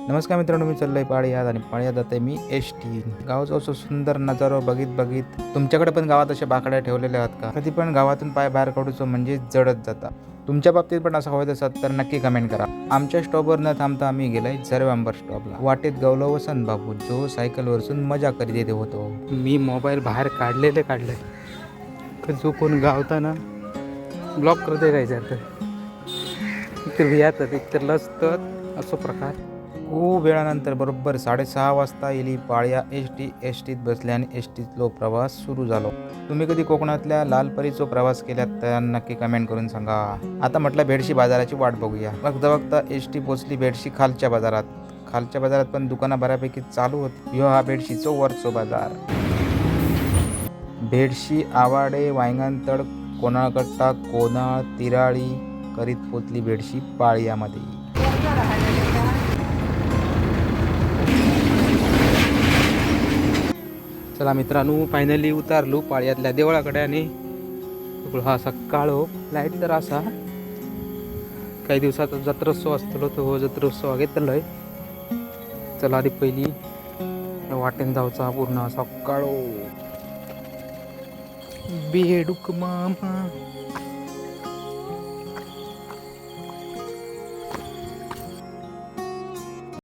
नमस्कार मित्रांनो, मी चाललोय पाळीयात आणि पाळीयात जाते मी एसटी गावाचा असं सुंदर नजारा बघित तुमच्याकडे पण गावात अशा बाकड्या ठेवलेल्या आहेत का? कधी पण गावातून पाय बाहेर काढूचो म्हणजे जडत जाता. तुमच्या बाबतीत पण असं होत असत तर नक्की कमेंट करा. आमच्या स्टॉपवर न थांबता आम्ही गेलोय झरवांबर स्टॉपला. वाटेत गवलो वसंत बाबू जो सायकलवरसून मजा करीत येते होतो. मी मोबाईल बाहेर काढलाय जो कोण गावताना ब्लॉक करते काय एकतर लसतात असं प्रकार. खूप वेळानंतर बरोबर 6:30 वाजता येली पाळ्या एसटीत बसले आणि एसटीतलो प्रवास सुरू झालो. तुम्ही कधी कोकणातल्या लालपरीचो प्रवास केल्यात तर नक्की कमेंट करून सांगा. आता म्हटलं बेडशी बाजाराची वाट बघूया. बघता एसटी पोचली बेडशी खालच्या बाजारात पण दुकानं बऱ्यापैकी चालू होती. हा बेडशीचो वरचो बाजार. बेडशी आवाडे वांगणतळ कोणाळकट्टा कोनाळ तिराळी करीत पोचली बेडशी पाळ्यामध्ये. चला मित्रांनो, फायनली उतारलो पाळ्यातल्या देवळाकडे आणि हा असा काळो लाईट तर असा काही दिवसात जत्रोत्सव असतलो तो जत्रोत्सव घेतलोय. चला आधी पहिली वाटेन जाऊचा पूर्ण असा काळो बेडूक मामा